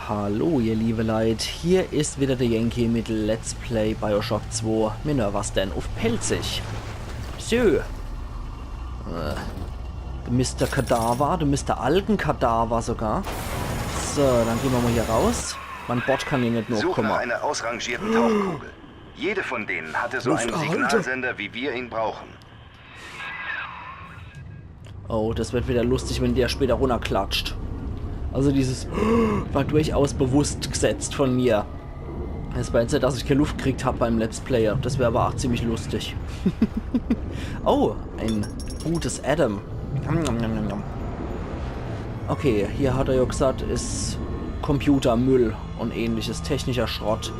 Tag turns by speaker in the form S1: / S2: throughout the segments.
S1: Hallo ihr liebe Leute, hier ist wieder der Yankee mit Let's Play Bioshock 2 Minervas denn auf Pelzig. So. Der Mr. Kadaver, der Mr. Algenkadaver sogar. So, dann gehen wir mal hier raus. Mein Bot kann hier nicht nur
S2: Suche
S1: kommen.
S2: nach einer ausrangierten Tauchkugel. Jede von denen hatte so einen Signalsender, wie wir ihn brauchen.
S1: Oh, das wird wieder lustig, wenn der später runterklatscht. Also dieses war durchaus bewusst gesetzt von mir. Es war jetzt nicht, dass ich keine Luft gekriegt habe beim Let's Player. Das wäre aber auch ziemlich lustig. Oh, ein gutes Adam. Okay, hier hat er ja gesagt, ist Computermüll und ähnliches, technischer Schrott.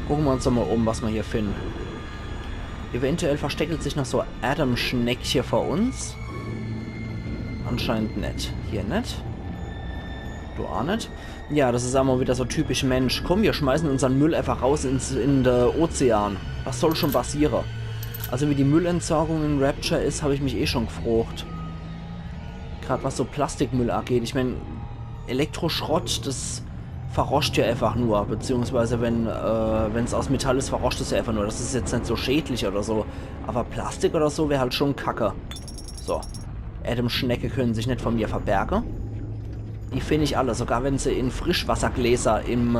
S1: Gucken wir uns doch mal um, was wir hier finden. Eventuell versteckt sich noch so Adam-Schneckchen vor uns. Anscheinend nicht. Hier nicht. Du auch nicht. Ja, das ist einmal wieder so typisch Mensch. Komm, wir schmeißen unseren Müll einfach raus in den Ozean. Was soll schon passieren? Also wie die Müllentsorgung in Rapture ist, habe ich mich eh schon gefrocht. Gerade was so Plastikmüll angeht. Ich meine, Elektroschrott, das verroscht ja einfach nur. Beziehungsweise wenn es aus Metall ist, verroscht es ja einfach nur. Das ist jetzt nicht so schädlich oder so. Aber Plastik oder so wäre halt schon Kacke. So. Adam-Schnecke können sich nicht von mir verbergen. Die finde ich alle, sogar wenn sie in Frischwassergläser in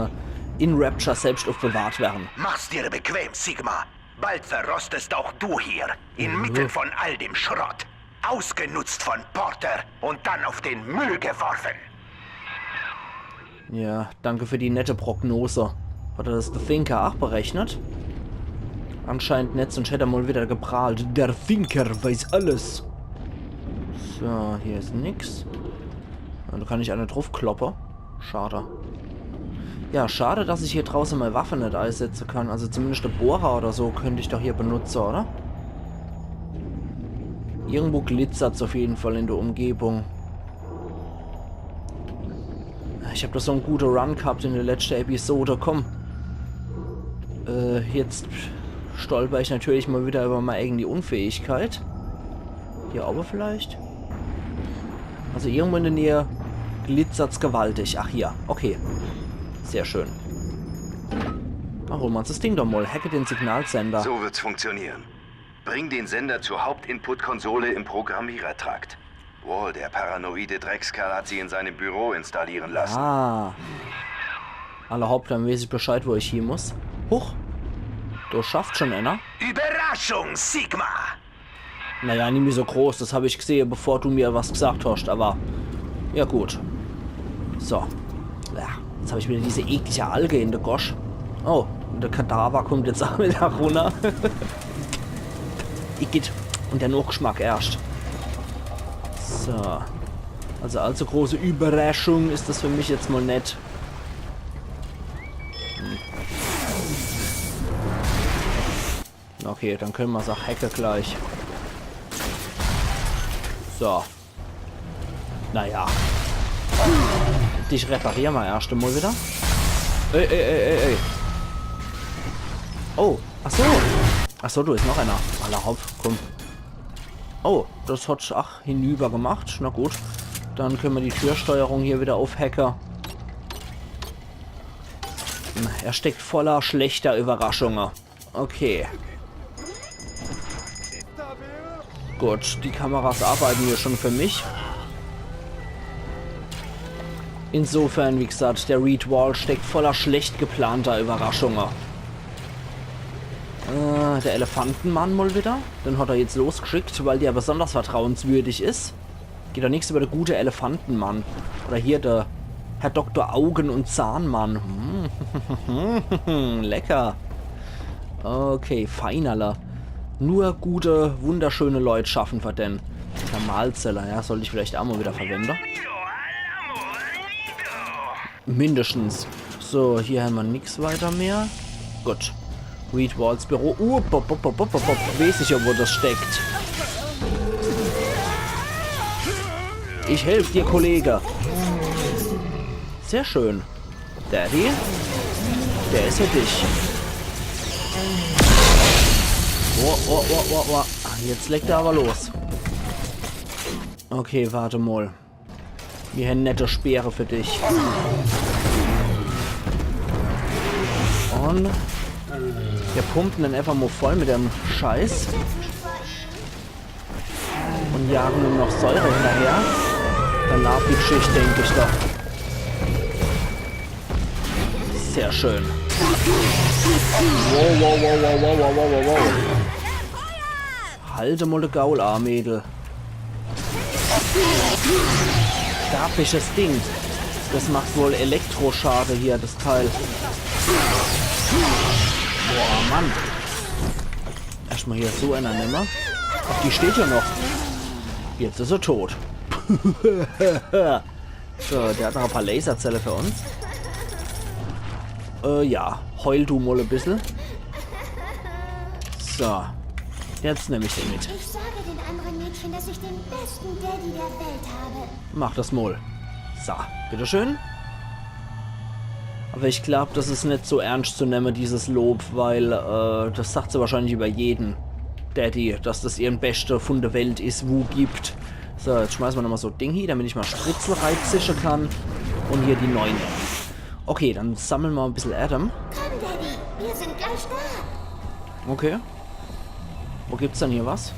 S1: Rapture selbst aufbewahrt werden.
S3: Mach's dir bequem, Sigma. Bald verrostest auch du hier, inmitten von all dem Schrott. Ausgenutzt von Porter und dann auf den Müll geworfen.
S1: Ja, danke für die nette Prognose. Hat er das The Thinker auch berechnet? Anscheinend nicht, sonst hätte er mal wieder geprahlt. Der Thinker weiß alles. So, hier ist nix. Da kann ich eine draufkloppen. Schade. Ja, schade, dass ich hier draußen mal Waffe nicht einsetzen kann. Also zumindest eine Bohrer oder so könnte ich doch hier benutzen, oder? Irgendwo glitzert es auf jeden Fall in der Umgebung. Ich habe doch so einen guten Run gehabt in der letzten Episode. Komm. Jetzt stolper ich natürlich mal wieder über meine eigene Unfähigkeit. Hier aber vielleicht? Also irgendwo in der Nähe glitzert's gewaltig. Ach hier, okay. Sehr schön. Ach, holen wir uns das Ding doch mal. Hacke den Signalsender.
S2: So wird's funktionieren. Bring den Sender zur Hauptinput-Konsole im Programmierertrakt. Wall, der paranoide Dreckskerl, hat sie in seinem Büro installieren lassen.
S1: Ah. Allerhaupt, dann weiß ich Bescheid, wo ich hier muss. Huch. Du schaffst schon einer.
S3: Überraschung, Sigma!
S1: Naja, nicht mehr so groß. Das habe ich gesehen, bevor du mir was gesagt hast. Aber, ja gut. So. Ja, jetzt habe ich wieder diese eklige Alge in der Gosch. Oh, der Kadaver kommt jetzt auch wieder runter. Igitt. Und der Nachgeschmack erst. So. Also allzu große Überraschung ist das für mich jetzt mal nicht. Okay, dann können wir es auch hacken gleich. So. Naja. Dich reparieren wir erst einmal wieder. Ey. Oh, achso. Achso, du ist noch einer. Allerhaupt, komm. Oh, das hat ach hinüber gemacht. Na gut. Dann können wir die Türsteuerung hier wieder aufhacken. Er steckt voller schlechter Überraschungen. Okay. Gut, die Kameras arbeiten hier schon für mich. Insofern, wie gesagt, der Reed Wall steckt voller schlecht geplanter Überraschungen. Der Elefantenmann mal wieder. Den hat er jetzt losgeschickt, weil der besonders vertrauenswürdig ist. Geht doch nichts über den gute Elefantenmann. Oder hier der Herr Dr. Augen- und Zahnmann. Lecker. Okay, feinerler. Nur gute, wunderschöne Leute schaffen wir denn. Der Mahlzeller, ja, sollte ich vielleicht auch mal wieder verwenden. Mindestens. So, hier haben wir nichts weiter mehr. Gut. Reed Walls Büro. Weiß ich ja, wo das steckt. Ich helfe dir, Kollege. Sehr schön. Daddy? Der ist für dich. Oh. Jetzt leckt er aber los. Okay, warte mal. Hier eine nette Speere für dich. Und wir pumpen den einfach mal voll mit dem Scheiß. Und jagen ihm noch Säure hinterher. Danach die Schicht, denke ich doch. Sehr schön. Wow, wow, wow, wow, wow, wow, wow, wow. Halte mal de Gaul, Mädel. Starkisches Ding. Das macht wohl Elektroschade hier, das Teil. Boah, Mann. Erstmal hier so einer nehmen. Ach, die steht ja noch. Jetzt ist er tot. So, der hat noch ein paar Laserzelle für uns. Ja. Heul du mal ein bisschen. So. Jetzt nehme ich den mit.
S4: Ich sage den anderen Mädchen, dass ich den besten Daddy der Welt habe.
S1: Mach das mal. So, bitteschön. Aber ich glaube, das ist nicht so ernst zu nehmen, dieses Lob, weil das sagt sie wahrscheinlich über jeden Daddy, dass das ihren Beste von der Welt ist, wo gibt. So, jetzt schmeißen wir nochmal so ein Ding hier, damit ich mal Spritzel reinzischen kann. Und hier die 9. Okay, dann sammeln wir ein bisschen Adam.
S4: Komm, Daddy, wir sind gleich da.
S1: Okay. Wo gibt's denn hier was?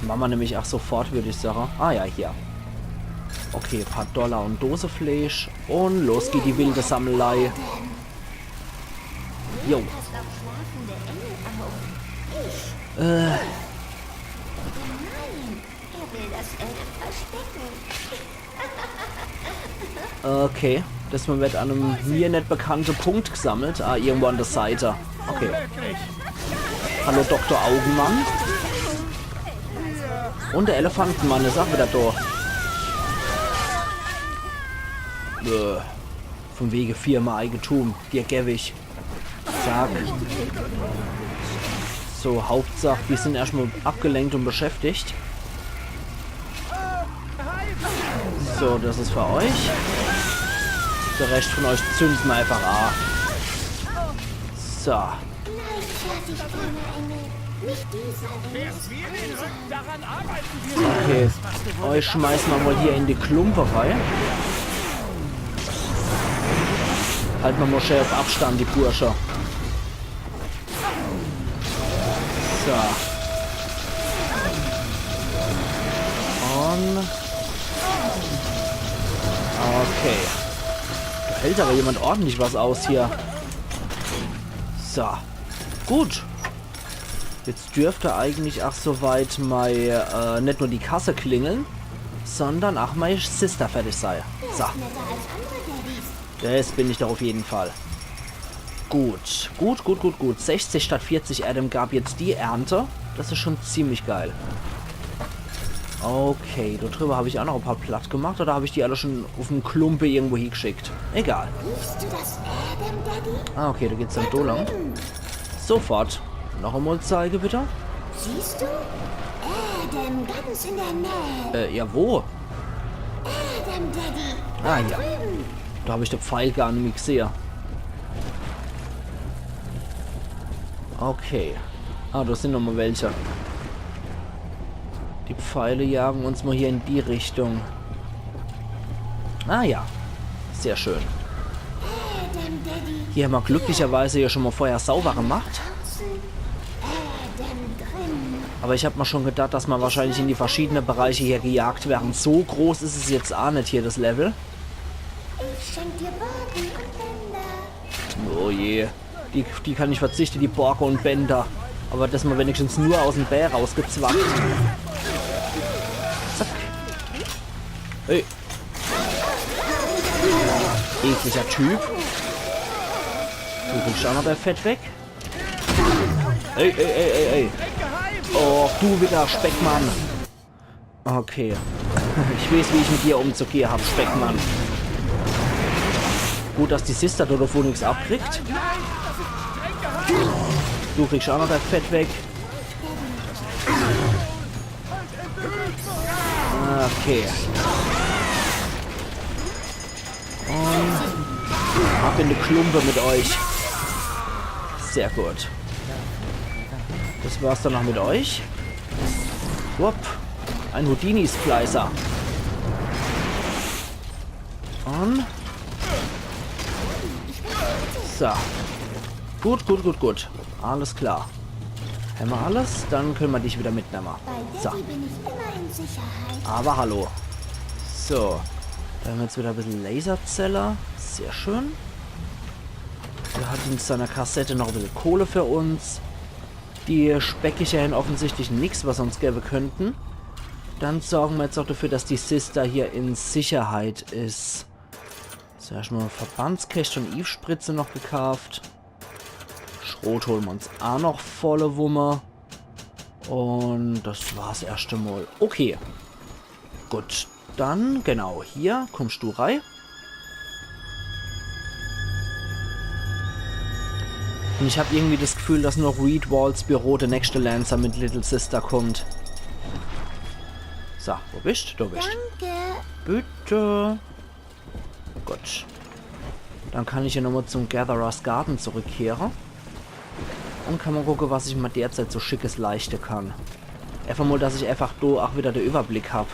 S1: Machen wir nämlich auch sofort, würde ich sagen. Ah ja, hier. Okay, ein paar Dollar und Dose Fleisch. Und los geht die wilde Sammelei. Jo.
S4: Passt auf schlafende Engel auf. Nein, er will das Adam verstecken.
S1: Okay. Das wird an einem mir nicht bekannten Punkt gesammelt. Ah, irgendwo an der Seite. Okay. Hallo Dr. Augenmann. Und der Elefantenmann ist auch wieder da. Von wegen Firma Eigentum. Dir gebe ich. Sag. So, Hauptsache, wir sind erstmal abgelenkt und beschäftigt. So, das ist für euch. Der Rest von euch zündet mal einfach an. So.
S4: Leichtfertig, kleiner Engel. Nicht dieser Engel.
S1: Okay. Euch schmeißen wir mal hier in die Klumpe rein. Halten wir mal schön auf Abstand, die Bursche. So. Und... Okay. Da hält aber jemand ordentlich was aus hier. So. Gut. Jetzt dürfte eigentlich auch soweit mal nicht nur die Kasse klingeln, sondern auch meine Sister fertig sein. So. Das bin ich doch auf jeden Fall. Gut. Gut. 60 statt 40 Adam gab jetzt die Ernte. Das ist schon ziemlich geil. Okay, darüber habe ich auch noch ein paar platt gemacht. Oder habe ich die alle schon auf einen Klumpe irgendwo hingeschickt? Egal.
S4: Siehst du das Adam, Daddy?
S1: Ah, okay, da geht's dann da lang. Sofort. Noch einmal zeige, bitte.
S4: Siehst du? Adam, ganz in der Nähe.
S1: Ja, wo?
S4: Adam, Daddy.
S1: Ah, ja. Da habe ich den Pfeil gar nicht mehr gesehen. Okay. Ah, da sind noch mal welche. Die Pfeile jagen uns mal hier in die Richtung. Ah ja. Sehr schön.
S4: Adam, Daddy.
S1: Hier haben wir glücklicherweise ja schon mal vorher sauber gemacht.
S4: Adam drin.
S1: Aber ich habe mir schon gedacht, dass wir wahrscheinlich in die verschiedenen Bereiche hier gejagt werden. So groß ist es jetzt auch nicht hier, das Level.
S4: Ich schenk dir Borken und Bänder.
S1: Oh je. Die kann ich verzichten, die Borke und Bänder. Aber das mal wenigstens nur aus dem Bär rausgezwackt. Zack. Hey. Ekliger Typ. Du kriegst auch noch der Fett weg. Ey. Oh, du wieder, Speckmann. Okay. Ich weiß, wie ich mit dir umzugehen habe, Speckmann. Gut, dass die Sister dort wohl nichts abkriegt. Du kriegst auch noch das Fett weg. Okay. Und ab in die Klumpe mit euch. Sehr gut. Das war's dann noch mit euch. Wupp. Ein Houdini-Splicer. Und... So. Gut. Alles klar. Haben wir alles? Dann können wir dich wieder mitnehmen.
S4: Bei
S1: So.
S4: Daddy bin ich immer in Sicherheit.
S1: Aber hallo. So. Da haben wir jetzt wieder ein bisschen Laserzeller. Sehr schön. Er hat in seiner Kassette noch ein bisschen Kohle für uns. Die Speckicher haben offensichtlich nichts, was uns gäbe könnten. Dann sorgen wir jetzt auch dafür, dass die Sister hier in Sicherheit ist. So, erstmal Verbandskäste und Eve-Spritze noch gekauft. Schrot holen wir uns auch noch volle Wumme. Und das war's erst einmal. Okay. Gut. Dann, genau, hier kommst du rein. Und ich habe irgendwie das Gefühl, dass noch Reed Walls Büro, der nächste Lancer mit Little Sister kommt. So, wo bist du? Bist.
S4: Danke.
S1: Bitte. Gut. Dann kann ich ja nochmal zum Gatherer's Garden zurückkehren. Und kann mal gucken, was ich mal derzeit so schickes leisten kann. Einfach mal, dass ich einfach auch wieder den Überblick habe.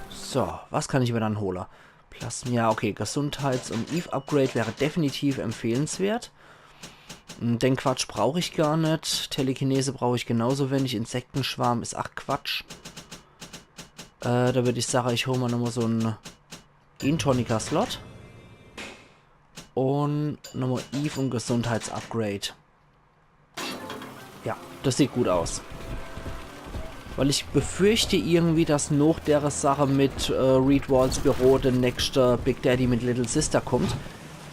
S1: So, was kann ich mir dann holen? Plasma, ja, okay, Gesundheits- und Eve-Upgrade wäre definitiv empfehlenswert. Den Quatsch brauche ich gar nicht. Telekinese brauche ich genauso wenig. Insektenschwarm ist ach Quatsch. Da würde ich sagen, ich hole mal nochmal so einen Intonica-Slot. Und nochmal Eve und Gesundheits-Upgrade. Ja, das sieht gut aus. Weil ich befürchte irgendwie, dass noch der Sache mit Reed Walls Büro der nächste Big Daddy mit Little Sister kommt.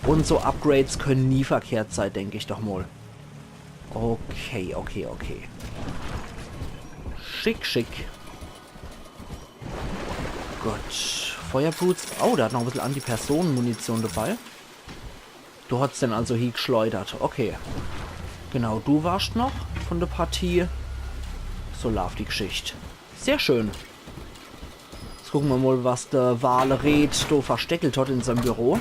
S1: Und so Upgrades können nie verkehrt sein, denke ich doch mal. Okay. Schick. Gut. Feuerboots. Oh, da hat noch ein bisschen Anti-Personen-Munition dabei. Du hast denn also hier geschleudert. Okay. Genau, du warst noch von der Partie. So läuft die Geschichte. Sehr schön. Jetzt gucken wir mal, was der Wale-Red da versteckelt hat in seinem Büro.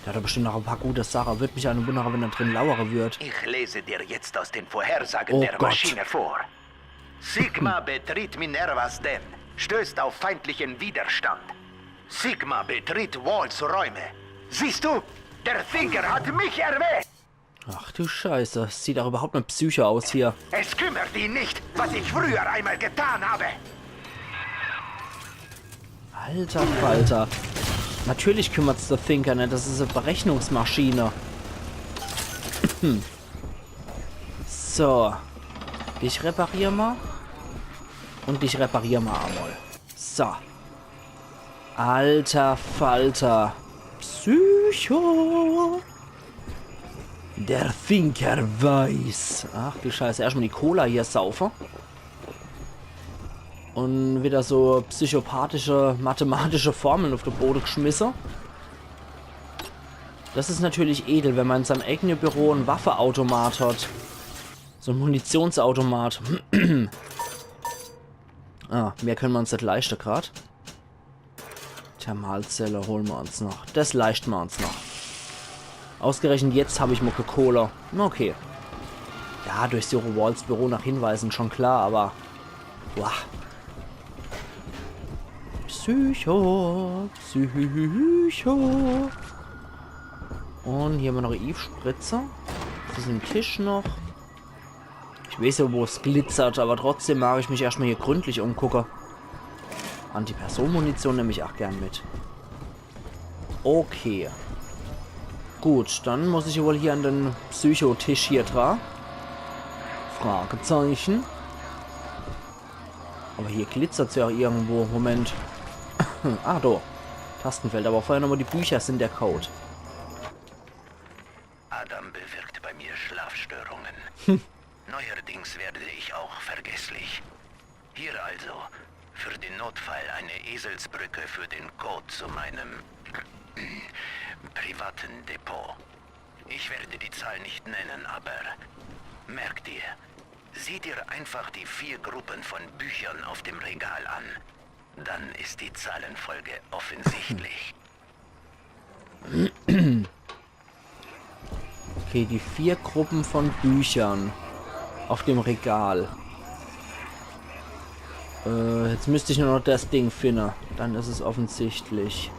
S1: Der hat da bestimmt noch ein paar gute Sachen. Würde mich eine wundern, wenn er drin lauere wird.
S3: Ich lese dir jetzt aus den Vorhersagen
S1: Oh
S3: der
S1: Gott.
S3: Maschine vor. Sigma betritt Minervas Den, stößt auf feindlichen Widerstand. Sigma betritt Walls Räume. Siehst du? Der Thinker hat mich erwähnt.
S1: Ach du Scheiße. Sieht auch überhaupt nicht Psycho aus hier.
S3: Es kümmert ihn nicht, was ich früher einmal getan habe.
S1: Alter Falter. Natürlich kümmert es der Thinker nicht. Das ist eine Berechnungsmaschine. So. Dich reparieren wir. Und dich reparieren wir einmal. So. Alter Falter. Psycho. Der Thinker weiß. Ach du Scheiße. Erstmal die Cola hier saufen. Und wieder so psychopathische, mathematische Formeln auf den Boden geschmissen. Das ist natürlich edel, wenn man in seinem eigenen Büro ein Waffeautomat hat. So ein Munitionsautomat. Mehr können wir uns nicht leisten gerade. Thermalzelle holen wir uns noch. Das leisten wir uns noch. Ausgerechnet jetzt habe ich Mucke Cola. Okay. Ja, durch Zero Walls Büro nach Hinweisen schon klar, aber... Wow. Psycho. Und hier haben wir noch eine Eve-Spritze. Das ist ein Tisch noch. Ich weiß ja, wo es glitzert, aber trotzdem mag ich mich erstmal hier gründlich umgucken. Anti-Person-Munition nehme ich auch gern mit. Okay. Gut, dann muss ich wohl hier an den Psychotisch hier dran. Fragezeichen. Aber hier glitzert es ja auch irgendwo. Moment. Ah, da. Tastenfeld. Aber vorher nochmal die Bücher sind der Code.
S3: Adam bewirkt bei mir Schlafstörungen. Neuerdings werde ich auch vergesslich. Hier also, für den Notfall eine Eselsbrücke für den Code zu meinem privaten Depot. Ich werde die Zahl nicht nennen, aber merk dir, sieh dir einfach die 4 Gruppen von Büchern auf dem Regal an. Dann ist die Zahlenfolge offensichtlich.
S1: Okay, die 4 Gruppen von Büchern auf dem Regal. Jetzt müsste ich nur noch das Ding finden. Dann ist es offensichtlich.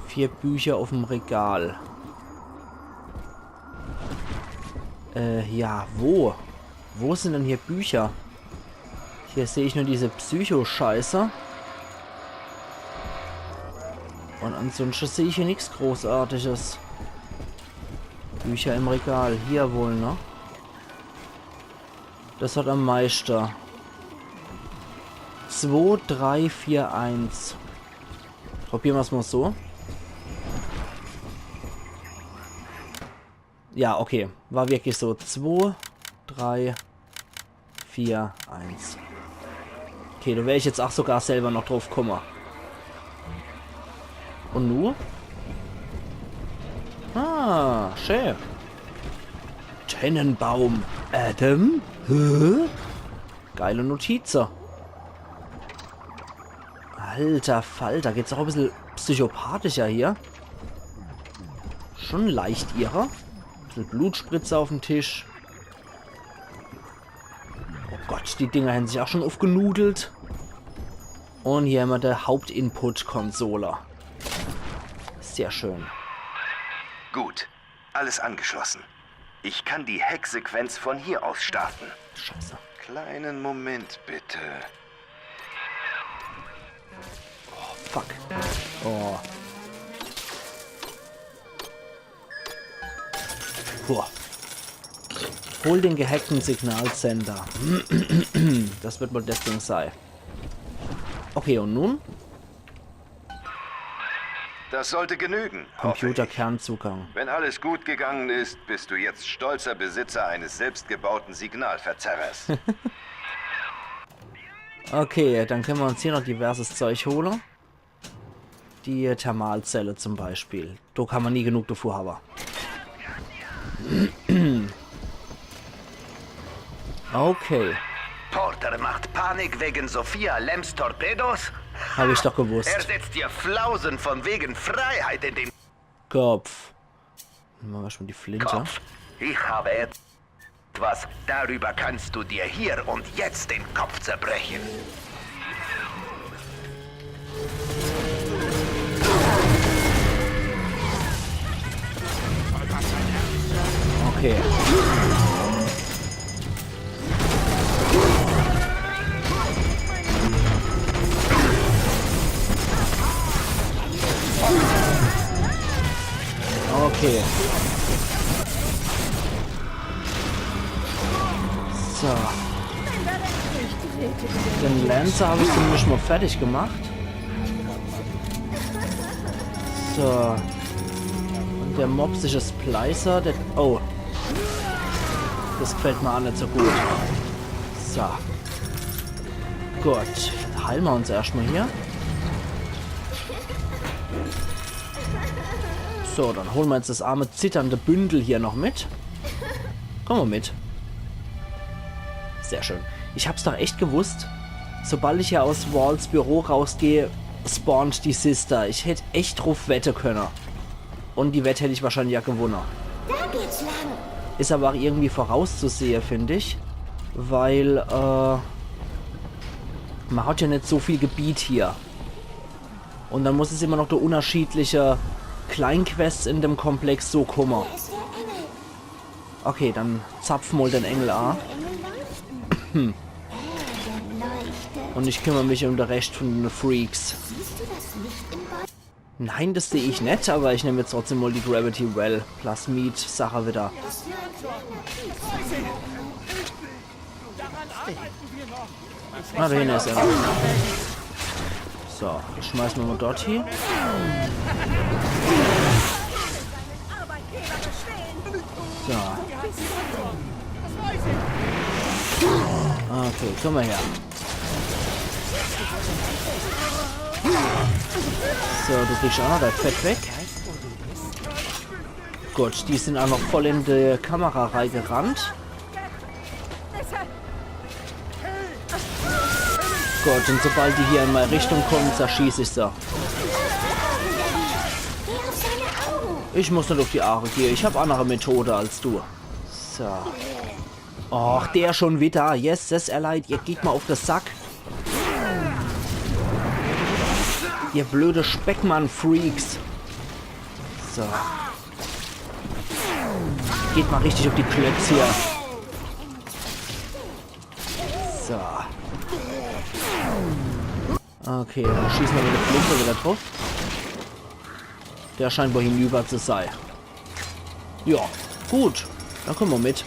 S1: 4 Bücher auf dem Regal. Ja, wo? Wo sind denn hier Bücher? Hier sehe ich nur diese Psycho-Scheiße. Und ansonsten sehe ich hier nichts Großartiges. Bücher im Regal. Hier wohl, ne? Das hat am Meister. 2, 3, 4, 1. Probieren wir es mal so. Ja, okay. War wirklich so. 2, 3, 4, 1. Okay, da wäre ich jetzt auch sogar selber noch drauf kommen. Und nu? Ah, schön. Tennenbaum. Adam? Hä? Geile Notizen. Alter Falter, geht's auch ein bisschen psychopathischer hier. Schon leicht ihrer. Ein bisschen Blutspritze auf dem Tisch. Oh Gott, die Dinger haben sich auch schon aufgenudelt. Und hier haben wir der Hauptinput-Konsole. Sehr schön.
S2: Gut, alles angeschlossen. Ich kann die Hacksequenz von hier aus starten.
S1: Scheiße.
S2: Kleinen Moment, bitte.
S1: Fuck. Oh. Boah. Hol den gehackten Signalsender. Das wird wohl das Ding sein. Okay, und nun?
S2: Das sollte genügen.
S1: Computerkernzugang.
S2: Wenn alles gut gegangen ist, bist du jetzt stolzer Besitzer eines selbstgebauten Signalverzerrers.
S1: Okay, dann können wir uns hier noch diverses Zeug holen. Die Thermalzelle zum Beispiel. Da kann man nie genug davor haben. Okay.
S3: Porter macht Panik wegen Sophia Lems Torpedos?
S1: Habe ich doch gewusst.
S3: Er setzt dir Flausen von wegen Freiheit in den
S1: Kopf. Machen wir schon die Flinte.
S3: Kopf. Ich habe etwas. Darüber kannst du dir hier und jetzt den Kopf zerbrechen.
S1: Okay. Okay. So. Den Lancer habe ich zumindest mal fertig gemacht. So. Und der mopsische Splicer, der... Oh. Das gefällt mir auch nicht so gut. So. Gut. Heilen wir uns erstmal hier. So, dann holen wir jetzt das arme, zitternde Bündel hier noch mit. Komm mal mit. Sehr schön. Ich hab's doch echt gewusst. Sobald ich hier aus Walls Büro rausgehe, spawnt die Sister. Ich hätte echt drauf wetten können. Und die Wette hätte ich wahrscheinlich ja gewonnen.
S4: Da geht's lang.
S1: Ist aber auch irgendwie vorauszusehen, finde ich. Weil, man hat ja nicht so viel Gebiet hier. Und dann muss es immer noch der unterschiedliche Kleinquests in dem Komplex so kommen.
S4: Da ist der Engel.
S1: Okay, dann zapfen wir den Engel an.
S4: Der Engel leuchtet.
S1: Und ich kümmere mich um den Rest von den Freaks.
S4: Siehst du das Licht im Ball?
S1: Nein, das sehe ich nicht, aber ich nehme jetzt trotzdem mal die Gravity Well Plasmid Sache wieder.
S4: Das ist nur ein kleiner Piep.
S1: Na, da hinten ist er. So, das schmeißen wir mal dort hin. So. Okay, komm mal her. So, du kriegst auch noch das Fett weg. Gut, die sind auch noch voll in die Kamera reingerannt. Gut, und sobald die hier in meine Richtung kommen, zerschieße ich sie.
S4: Geh auf seine Augen.
S1: Ich muss nicht auf die Aare gehen. Ich habe andere Methode als du. So. Och, der schon wieder. Yes, das erleidet. Ihr geht mal auf den Sack. Ihr blöde Speckmann-Freaks. So. Geht mal richtig auf die Klötze hier. So. Okay, dann schießen wir mit der Flinte wieder drauf. Der scheint wohl hinüber zu sein. Ja, gut. Dann kommen wir mit.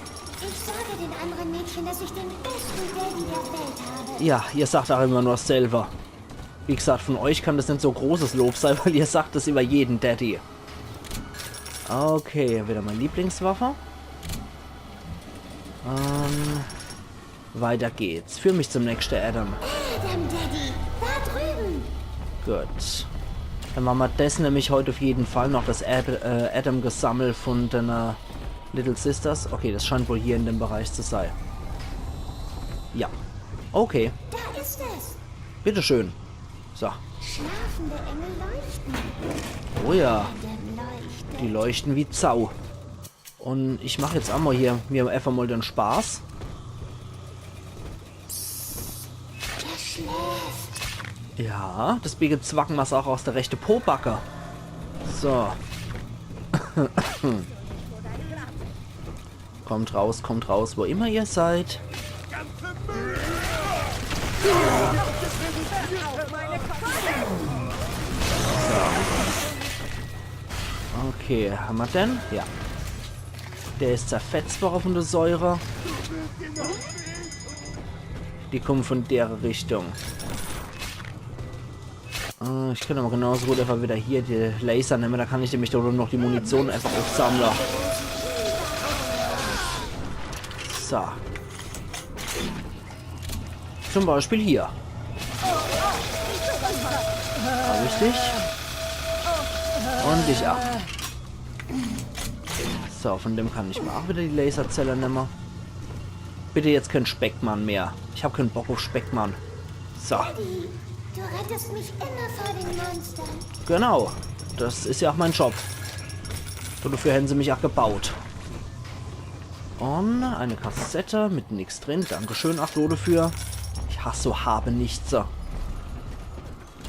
S4: Ich sage den anderen Mädchen, dass ich den besten Daddy der Welt habe.
S1: Ja, ihr sagt auch immer nur selber. Wie gesagt, von euch kann das nicht so großes Lob sein, weil ihr sagt es über jeden Daddy. Okay, wieder meine Lieblingswaffe. Weiter geht's. Führ mich zum nächsten Adam.
S4: Adam, Daddy, da drüben.
S1: Gut. Dann machen wir das nämlich heute auf jeden Fall noch, das Adam-Gesammel von den Little Sisters. Okay, das scheint wohl hier in dem Bereich zu sein. Ja. Okay.
S4: Da ist es.
S1: Bitteschön. So.
S4: Schlafende Engel leuchten.
S1: Oh ja.
S4: Adam leuchtet.
S1: Die leuchten wie Zau. Und ich mache jetzt auch mal hier mir einfach mal den Spaß.
S4: Er schläft.
S1: Ja, deswegen zwacken wir es auch aus der rechten Pobacke. So. Kommt raus, wo immer ihr seid. So. Okay, haben wir denn? Ja. Der ist zerfetzt worden von der Säure. Die kommen von der Richtung. Ich kann aber genauso gut einfach wieder hier die Laser nehmen. Da kann ich nämlich doch noch die Munition einfach aufsammeln. So. Zum Beispiel hier. Hab ich dich? Und dich ab. So, von dem kann ich mir auch wieder die Laserzelle nehmen. Bitte jetzt kein Speckmann mehr. Ich habe keinen Bock auf Speckmann. So.
S4: Daddy, du rettest mich immer vor den Monstern.
S1: Genau. Das ist ja auch mein Job. Und dafür hätten sie mich auch gebaut. Und eine Kassette mit nichts drin. Dankeschön, Achlo dafür. Ich hasse so habe nichts.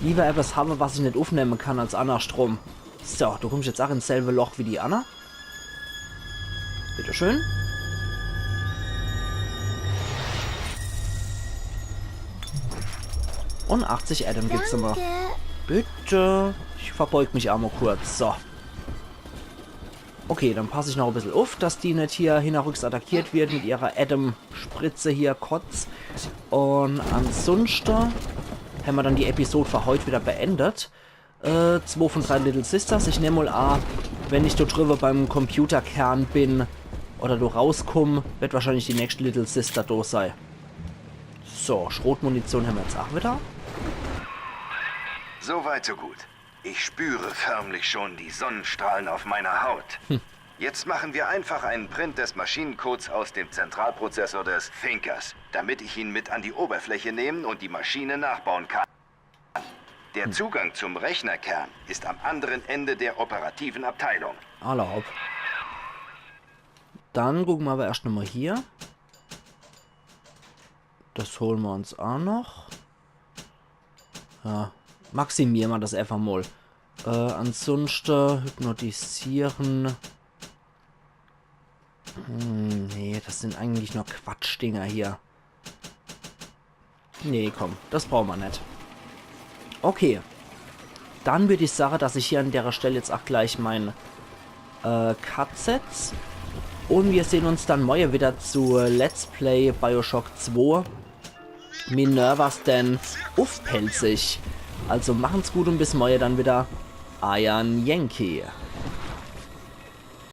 S1: Lieber etwas habe, was ich nicht aufnehmen kann, als andersrum. So, du kommst jetzt auch ins selbe Loch wie die Anna. Bitteschön. Und 80 Adam gibt's immer.
S4: Danke.
S1: Bitte. Ich verbeug mich auch mal kurz. So. Okay, dann passe ich noch ein bisschen auf, dass die nicht hier hinterrücks attackiert wird mit ihrer Adam-Spritze hier, Kotz. Und ansonsten haben wir dann die Episode für heute wieder beendet. 2 von 3 Little Sisters. Ich nehme mal an, wenn ich da drüber beim Computerkern bin oder du rauskomme, wird wahrscheinlich die nächste Little Sister da sein. So, Schrotmunition haben wir jetzt auch wieder.
S2: So weit, so gut. Ich spüre förmlich schon die Sonnenstrahlen auf meiner Haut. Jetzt machen wir einfach einen Print des Maschinencodes aus dem Zentralprozessor des Thinkers, damit ich ihn mit an die Oberfläche nehmen und die Maschine nachbauen kann. Der Zugang zum Rechnerkern ist am anderen Ende der operativen Abteilung.
S1: Erlaub. Dann gucken wir aber erst nochmal hier. Das holen wir uns auch noch. Ja, maximieren wir das einfach mal. Ansonsten hypnotisieren. Nee, das sind eigentlich nur Quatschdinger hier. Nee, komm, das brauchen wir nicht. Okay. Dann würde ich sagen, dass ich hier an der Stelle jetzt auch gleich mein Cut setze. Und wir sehen uns dann morgen wieder zu Let's Play Bioshock 2. Minervas denn aufpelzig. Also machen's gut und bis morgen dann wieder. Iron Yankee.